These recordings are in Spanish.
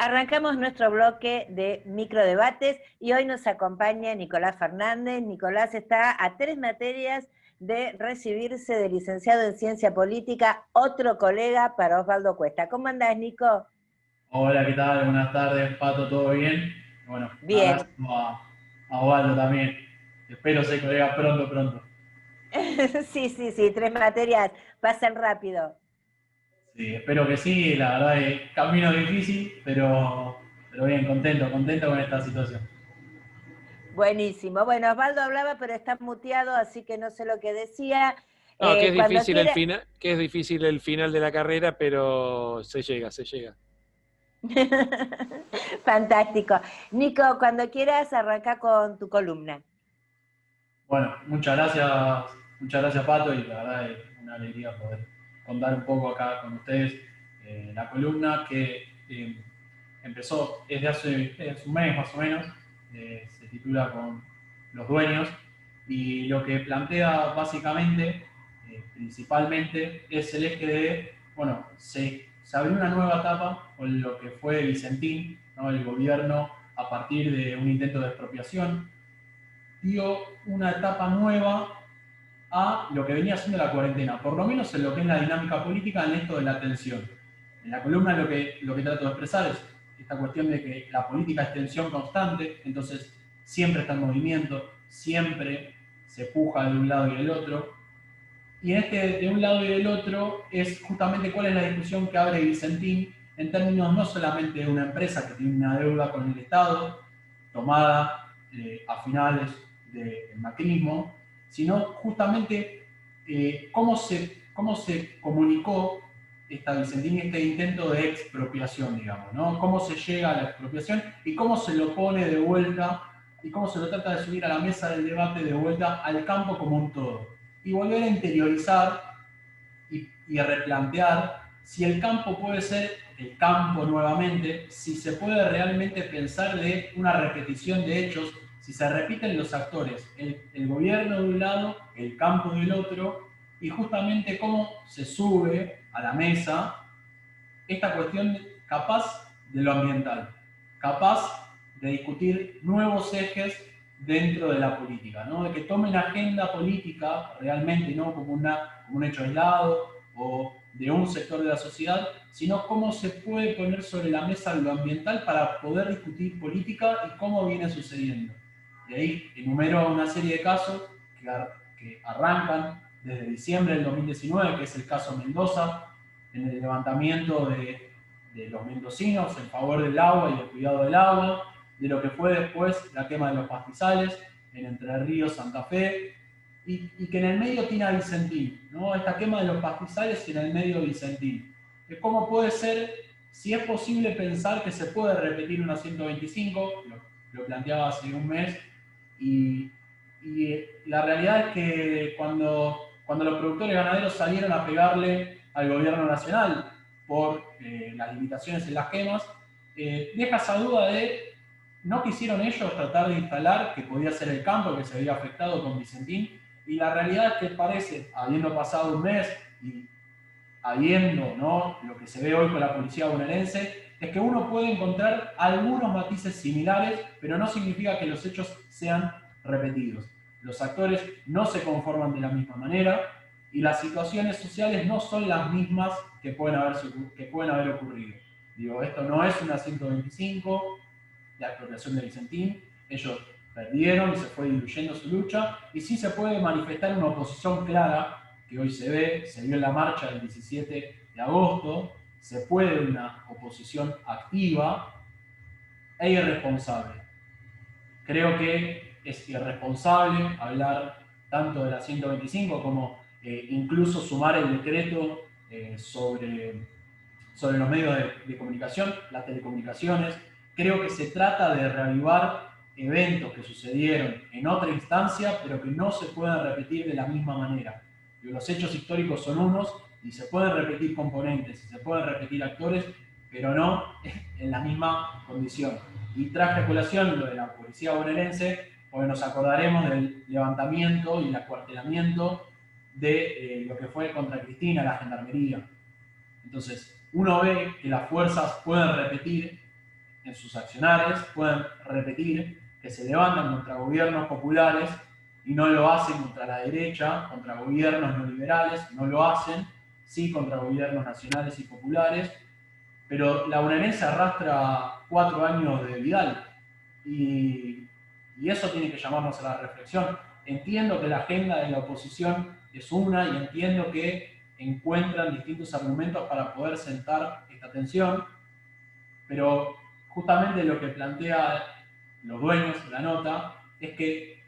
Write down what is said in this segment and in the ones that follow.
Arrancamos nuestro bloque de microdebates y hoy nos acompaña Nicolás Fernández. Nicolás está a 3 materias de recibirse de licenciado en Ciencia Política, otro colega para Osvaldo Cuesta. ¿Cómo andás, Nico? Hola, ¿qué tal? Buenas tardes, Pato, ¿todo bien? Bueno, abrazo Bien. a Osvaldo también. Espero ser colega pronto. Sí, 3 materias pasan rápido. Sí, espero que sí, la verdad es camino difícil, pero bien, contento con esta situación. Buenísimo. Bueno, Osvaldo hablaba, pero está muteado, así que no sé lo que decía. No, que es Cuando difícil el quiera... final, que es difícil el final de la carrera, pero se llega. Fantástico. Nico, cuando quieras, arranca con tu columna. Bueno, muchas gracias Pato, y la verdad es una alegría poder contar un poco acá con ustedes la columna que empezó desde hace un mes más o menos, se titula con Los Dueños, y lo que plantea básicamente, principalmente, es el eje de, bueno, se abrió una nueva etapa con lo que fue Vicentín, ¿no? El gobierno, a partir de un intento de expropiación, dio una etapa nueva a lo que venía siendo la cuarentena, por lo menos en lo que es la dinámica política en esto de la tensión. En la columna lo que trato de expresar es esta cuestión de que la política es tensión constante, entonces siempre está en movimiento, siempre se puja de un lado y del otro. Y en este de un lado y del otro es justamente cuál es la discusión que abre Vicentín en términos no solamente de una empresa que tiene una deuda con el Estado, tomada a finales del macrismo, sino justamente cómo se comunicó esta Vicentín, este intento de expropiación, digamos, ¿no? Cómo se llega a la expropiación y cómo se lo pone de vuelta y cómo se lo trata de subir a la mesa del debate de vuelta al campo como un todo. Y volver a interiorizar y a replantear si el campo puede ser el campo nuevamente, si se puede realmente pensar de una repetición de hechos, si se repiten los actores, el gobierno de un lado, el campo del otro, y justamente cómo se sube a la mesa esta cuestión capaz de lo ambiental, capaz de discutir nuevos ejes dentro de la política, ¿no? De que tomen agenda política realmente, no como un hecho aislado o de un sector de la sociedad, sino cómo se puede poner sobre la mesa lo ambiental para poder discutir política y cómo viene sucediendo. Y ahí enumero una serie de casos que arrancan desde diciembre del 2019, que es el caso Mendoza, en el levantamiento de los mendocinos en favor del agua y del cuidado del agua, de lo que fue después la quema de los pastizales en Entre Ríos, Santa Fe, y que en el medio tiene a Vicentín, ¿no? Esta quema de los pastizales y en el medio Vicentín. ¿Cómo puede ser, si es posible pensar que se puede repetir una 125? Lo planteaba hace un mes, y, y la realidad es que cuando los productores ganaderos salieron a pegarle al gobierno nacional por las limitaciones en las quemas, deja esa duda de no quisieron ellos tratar de instalar que podía ser el campo que se había afectado con Vicentín, y la realidad es que parece, habiendo pasado un mes y habiendo, ¿no?, lo que se ve hoy con la policía bonaerense, es que uno puede encontrar algunos matices similares, pero no significa que los hechos sean repetidos. Los actores no se conforman de la misma manera y las situaciones sociales no son las mismas que pueden haber ocurrido. Digo, esto no es una 125, la expropiación de Vicentín. Ellos perdieron y se fue diluyendo su lucha, y sí se puede manifestar una oposición clara que hoy se vio en la marcha del 17 de agosto, se puede una oposición activa e irresponsable. Creo que es irresponsable hablar tanto de la 125 como incluso sumar el decreto sobre los medios de comunicación, las telecomunicaciones. Creo que se trata de reavivar eventos que sucedieron en otra instancia, pero que no se pueden repetir de la misma manera. Los hechos históricos son unos y se pueden repetir componentes, se pueden repetir actores, pero no en la misma condición. Y traje a colación lo de la policía bonaerense, porque nos acordaremos del levantamiento y el acuartelamiento de lo que fue contra Cristina, la gendarmería. Entonces, uno ve que las fuerzas pueden repetir en sus accionarios pueden repetir que se levantan contra gobiernos populares y no lo hacen contra la derecha, contra gobiernos neoliberales, no lo hacen, sí contra gobiernos nacionales y populares, pero la bonaerense arrastra 4 años de Vidal y eso tiene que llamarnos a la reflexión. Entiendo que la agenda de la oposición es una y entiendo que encuentran distintos argumentos para poder sentar esta tensión, pero justamente lo que plantean los dueños de la nota es que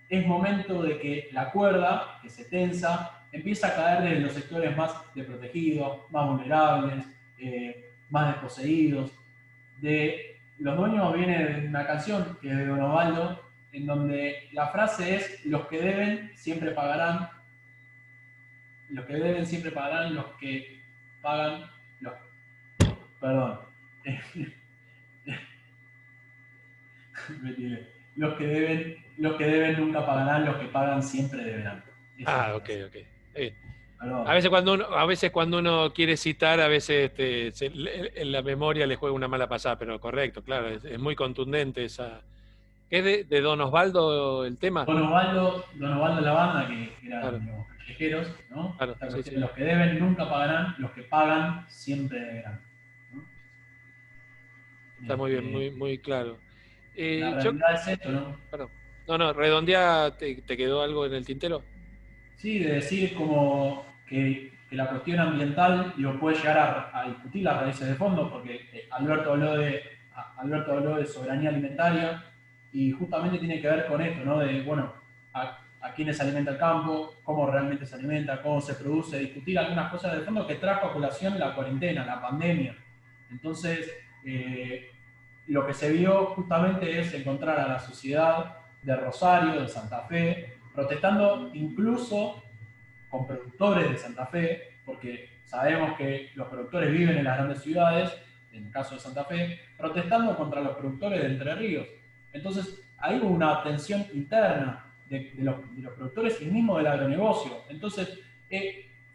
es momento de que la cuerda que se tensa empieza a caer desde los sectores más desprotegidos, más vulnerables, más desposeídos. Los dueños viene de una canción que es de Don Osvaldo, en donde la frase es: los que deben siempre pagarán, los que deben siempre pagarán, los que pagan, perdón, los que deben nunca pagarán, los que pagan siempre deberán. Ok. A veces cuando uno quiere citar, a veces en la memoria le juega una mala pasada, pero correcto, claro, es muy contundente esa. ¿Es de Don Osvaldo el tema? Don Osvaldo la banda, que eran claro. Los callejeros, ¿no? Claro, sí. Los que deben nunca pagarán, los que pagan siempre deberán, ¿no? Está muy bien, muy claro. La realidad es esto, ¿no? Perdón. No, redondea, ¿te quedó algo en el tintero? Sí, de decir como que la cuestión ambiental puede llegar a discutir las raíces de fondo, porque Alberto habló de soberanía alimentaria y justamente tiene que ver con esto, ¿no? De, bueno, a quiénes se alimenta el campo, cómo realmente se alimenta, cómo se produce, discutir algunas cosas de fondo que trajo a colación la cuarentena, la pandemia. Entonces, lo que se vio justamente es encontrar a la sociedad de Rosario, de Santa Fe, protestando incluso con productores de Santa Fe, porque sabemos que los productores viven en las grandes ciudades, en el caso de Santa Fe, protestando contra los productores de Entre Ríos. Entonces, ahí hubo una tensión interna de los productores y mismo del agronegocio. Entonces,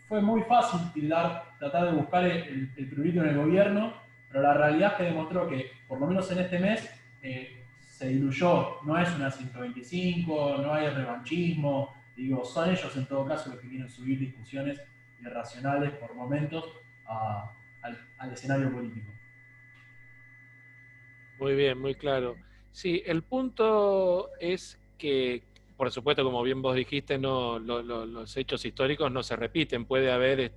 fue muy fácil tratar de buscar el prurito en el gobierno, pero la realidad es que demostró que, por lo menos en este mes, se diluyó. No es una 125, no hay revanchismo. Digo, son ellos en todo caso los que quieren subir discusiones irracionales por momentos al escenario político. Muy bien, muy claro. Sí, el punto es que, por supuesto, como bien vos dijiste, los hechos históricos no se repiten. Puede haber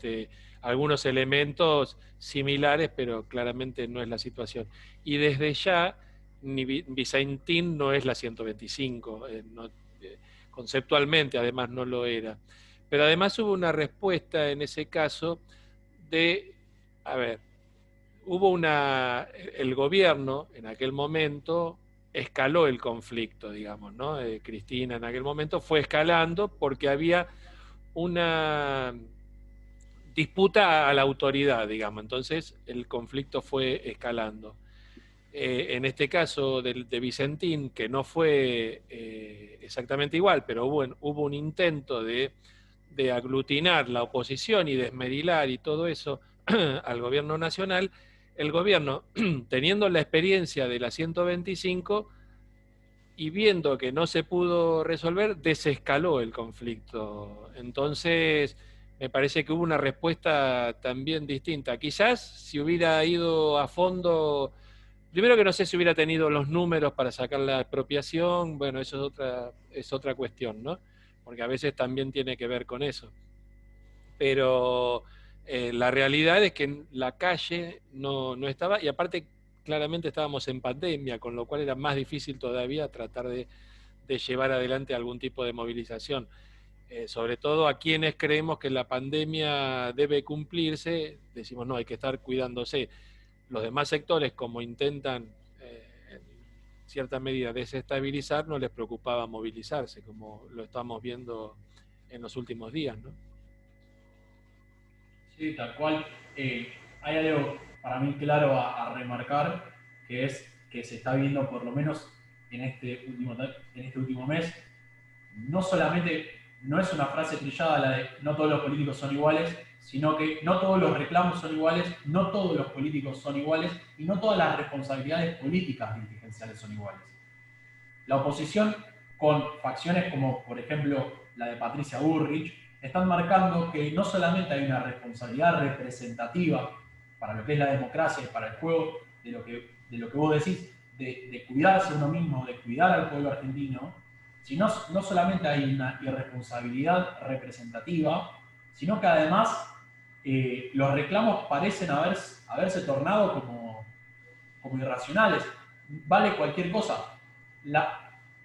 algunos elementos similares, pero claramente no es la situación. Y desde ya, ni Vicentín no es la 125, conceptualmente además no lo era. Pero además hubo una respuesta en ese caso el gobierno en aquel momento escaló el conflicto, digamos, ¿no? Cristina en aquel momento fue escalando porque había una disputa a la autoridad, digamos, entonces el conflicto fue escalando. En este caso de Vicentín, que no fue exactamente igual, pero hubo un intento de aglutinar la oposición y desmerilar y todo eso al gobierno nacional. El gobierno, teniendo la experiencia de la 125 y viendo que no se pudo resolver, desescaló el conflicto. Entonces, me parece que hubo una respuesta también distinta. Quizás si hubiera ido a fondo, primero que no sé si hubiera tenido los números para sacar la expropiación, bueno, eso es otra cuestión, ¿no? Porque a veces también tiene que ver con eso. Pero la realidad es que en la calle no estaba, y aparte claramente estábamos en pandemia, con lo cual era más difícil todavía tratar de llevar adelante algún tipo de movilización. Sobre todo a quienes creemos que la pandemia debe cumplirse, decimos no, hay que estar cuidándose. Los demás sectores, como intentan en cierta medida desestabilizar, no les preocupaba movilizarse, como lo estamos viendo en los últimos días, ¿no? Sí, tal cual. Hay algo para mí claro a remarcar, que es que se está viendo por lo menos en este último mes, no solamente, no es una frase trillada la de no todos los políticos son iguales, sino que no todos los reclamos son iguales, no todos los políticos son iguales y no todas las responsabilidades políticas dirigenciales son iguales. La oposición, con facciones como, por ejemplo, la de Patricia Bullrich, están marcando que no solamente hay una responsabilidad representativa para lo que es la democracia y para el juego de lo que vos decís, de cuidarse uno mismo, de cuidar al pueblo argentino, sino no solamente hay una irresponsabilidad representativa, sino que además los reclamos parecen haberse tornado como irracionales. Vale cualquier cosa.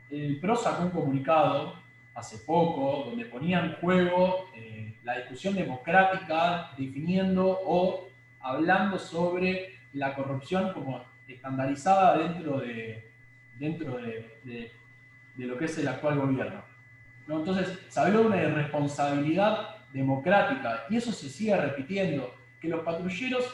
El PRO sacó un comunicado hace poco donde ponía en juego la discusión democrática definiendo o hablando sobre la corrupción como estandarizada dentro de lo que es el actual gobierno, ¿no? Entonces, se habló de una irresponsabilidad democrática y eso se sigue repitiendo, que los patrulleros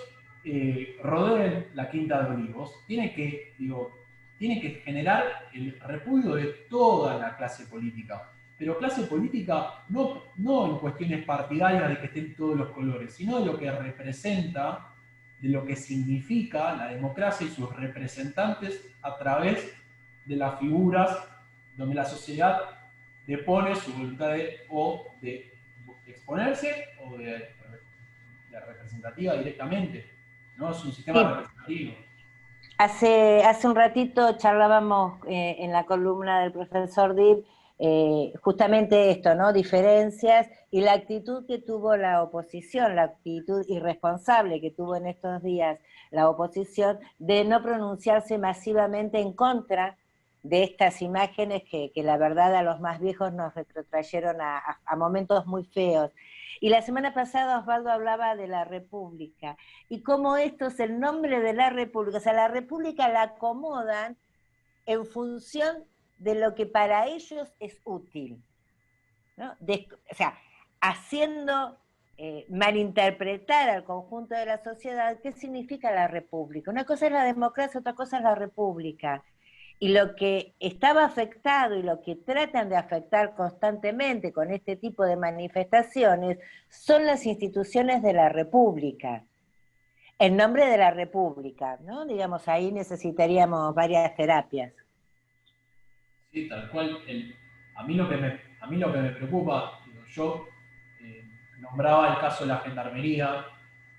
rodeen la Quinta de Olivos, tiene que generar el repudio de toda la clase política. Pero clase política no en cuestiones partidarias de que estén todos los colores, sino de lo que representa, de lo que significa la democracia y sus representantes a través de las figuras donde la sociedad depone su voluntad de exponerse o de representativa directamente, ¿no? Es un sistema representativo. Hace un ratito charlábamos en la columna del profesor Dib justamente esto, ¿no? Diferencias y la actitud que tuvo la oposición, la actitud irresponsable que tuvo en estos días la oposición de no pronunciarse masivamente en contra de estas imágenes que la verdad a los más viejos nos retrotrayeron a momentos muy feos. Y la semana pasada Osvaldo hablaba de la República, y cómo esto es el nombre de la República, o sea, la República la acomodan en función de lo que para ellos es útil, ¿no? O sea, haciendo malinterpretar al conjunto de la sociedad qué significa la República. Una cosa es la democracia, otra cosa es la República. Y lo que estaba afectado y lo que tratan de afectar constantemente con este tipo de manifestaciones son las instituciones de la República, en nombre de la República, ¿no? Digamos, ahí necesitaríamos varias terapias. Sí, tal cual. A mí lo que me preocupa, yo nombraba el caso de la gendarmería,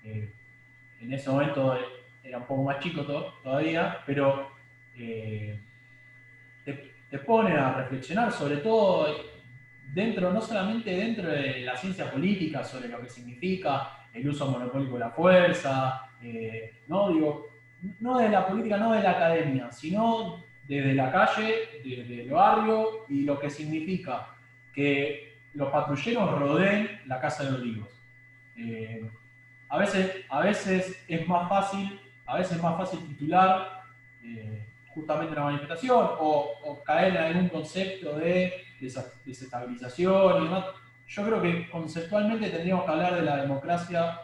en ese momento era un poco más chico todavía, pero te pone a reflexionar, sobre todo no solamente dentro de la ciencia política, sobre lo que significa el uso monopólico de la fuerza, no de la política, no de la academia, sino desde la calle, desde el barrio, y lo que significa que los patrulleros rodeen la Casa de Olivos. A veces es más fácil titular justamente una manifestación o caer en algún concepto de desestabilización y demás. Yo creo que conceptualmente tendríamos que hablar de la democracia,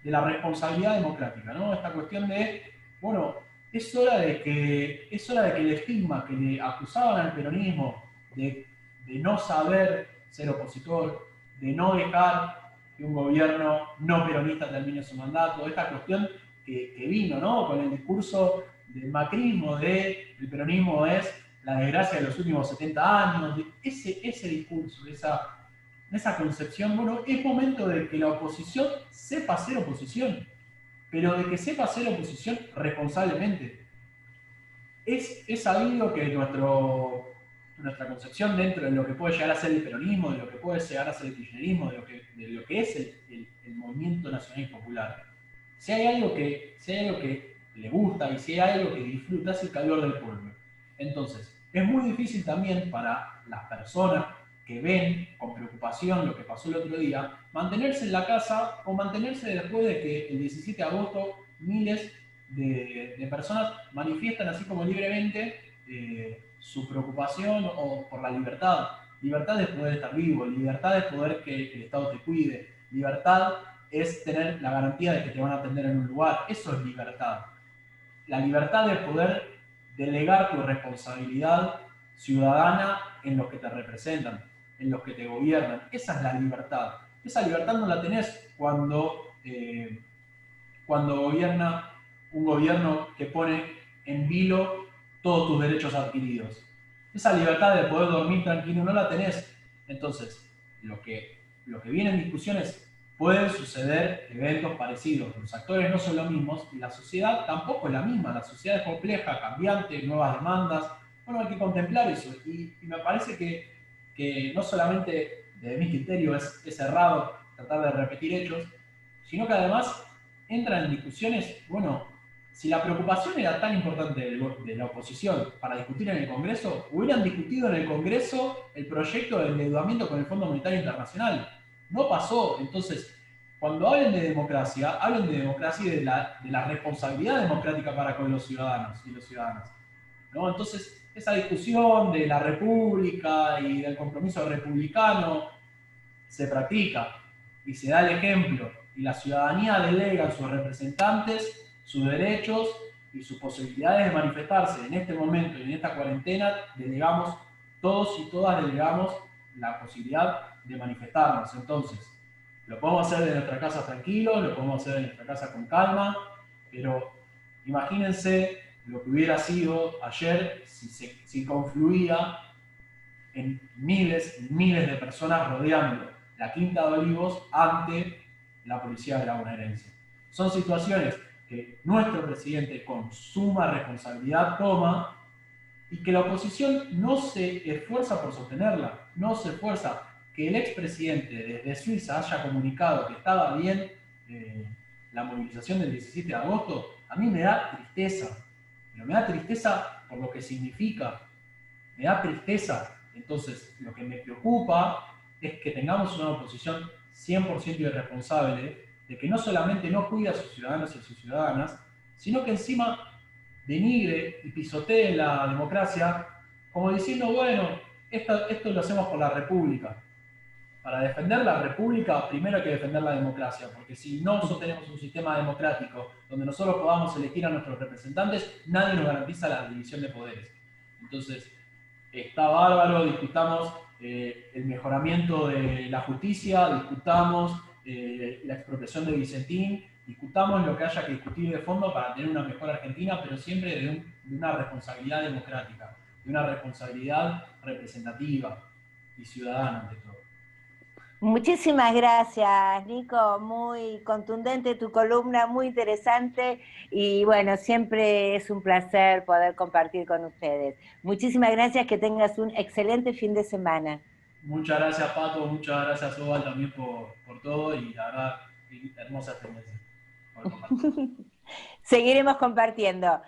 de la responsabilidad democrática, ¿no? Esta cuestión de, bueno, es hora de que el estigma que le acusaban al peronismo de no saber ser opositor, de no dejar que un gobierno no peronista termine su mandato, esta cuestión que vino, ¿no? Con el discurso del macrismo, el peronismo es la desgracia de los últimos 70 años, ese discurso, esa concepción. Bueno, es momento de que la oposición sepa ser oposición, pero de que sepa ser oposición responsablemente. Es sabido que nuestra concepción dentro de lo que puede llegar a ser el peronismo, de lo que puede llegar a ser el kirchnerismo, de lo que es el movimiento nacional y popular. Si hay algo que le gusta y si hay algo que disfruta, es el calor del pueblo. Entonces, es muy difícil también para las personas que ven con preocupación lo que pasó el otro día, mantenerse en la casa o mantenerse después de que el 17 de agosto miles de personas manifiestan así como libremente su preocupación por la libertad. Libertad de poder estar vivo, libertad de poder que el Estado te cuide, libertad es tener la garantía de que te van a atender en un lugar. Eso es libertad. La libertad de poder delegar tu responsabilidad ciudadana en los que te representan, en los que te gobiernan. Esa es la libertad. Esa libertad no la tenés cuando gobierna un gobierno que pone en vilo todos tus derechos adquiridos. Esa libertad de poder dormir tranquilo no la tenés. Entonces, lo que viene en discusiones, pueden suceder eventos parecidos. Los actores no son los mismos y la sociedad tampoco es la misma. La sociedad es compleja, cambiante, nuevas demandas. Bueno, hay que contemplar eso. Y me parece que no solamente desde mi criterio es errado tratar de repetir hechos, sino que además entran en discusiones, bueno, si la preocupación era tan importante de la oposición para discutir en el Congreso, hubieran discutido en el Congreso el proyecto de endeudamiento con el Fondo Monetario Internacional. No pasó. Entonces, cuando hablen de democracia y de la responsabilidad democrática para con los ciudadanos y las ciudadanas, ¿no? Entonces, esa discusión de la república y del compromiso republicano se practica y se da el ejemplo y la ciudadanía delega a sus representantes sus derechos y sus posibilidades de manifestarse en este momento y en esta cuarentena, delegamos, todos y todas delegamos la posibilidad de manifestarnos. Entonces, lo podemos hacer de nuestra casa tranquilos, lo podemos hacer de nuestra casa con calma, pero imagínense lo que hubiera sido ayer si confluía en miles y miles de personas rodeando la Quinta de Olivos ante la policía de la bonaerense. Son situaciones que nuestro presidente con suma responsabilidad toma y que la oposición no se esfuerza por sostenerla, no se esfuerza. Que el expresidente desde Suiza haya comunicado que estaba bien la movilización del 17 de agosto, a mí me da tristeza, pero me da tristeza por lo que significa, me da tristeza. Entonces, lo que me preocupa es que tengamos una oposición 100% irresponsable, de que no solamente no cuida a sus ciudadanos y a sus ciudadanas, sino que encima denigre y pisotee la democracia, como diciendo, bueno, esto lo hacemos por la República. Para defender la República, primero hay que defender la democracia, porque si no tenemos un sistema democrático donde nosotros podamos elegir a nuestros representantes, nadie nos garantiza la división de poderes. Entonces, está bárbaro, discutamos el mejoramiento de la justicia, discutamos la expropiación de Vicentín, discutamos lo que haya que discutir de fondo para tener una mejor Argentina, pero siempre de una responsabilidad democrática, de una responsabilidad representativa y ciudadana ante todo. Muchísimas gracias, Nico. Muy contundente tu columna, muy interesante y bueno, siempre es un placer poder compartir con ustedes. Muchísimas gracias, que tengas un excelente fin de semana. Muchas gracias, Pato, muchas gracias, Oval, también por todo y la verdad, hermosa experiencia. Seguiremos compartiendo.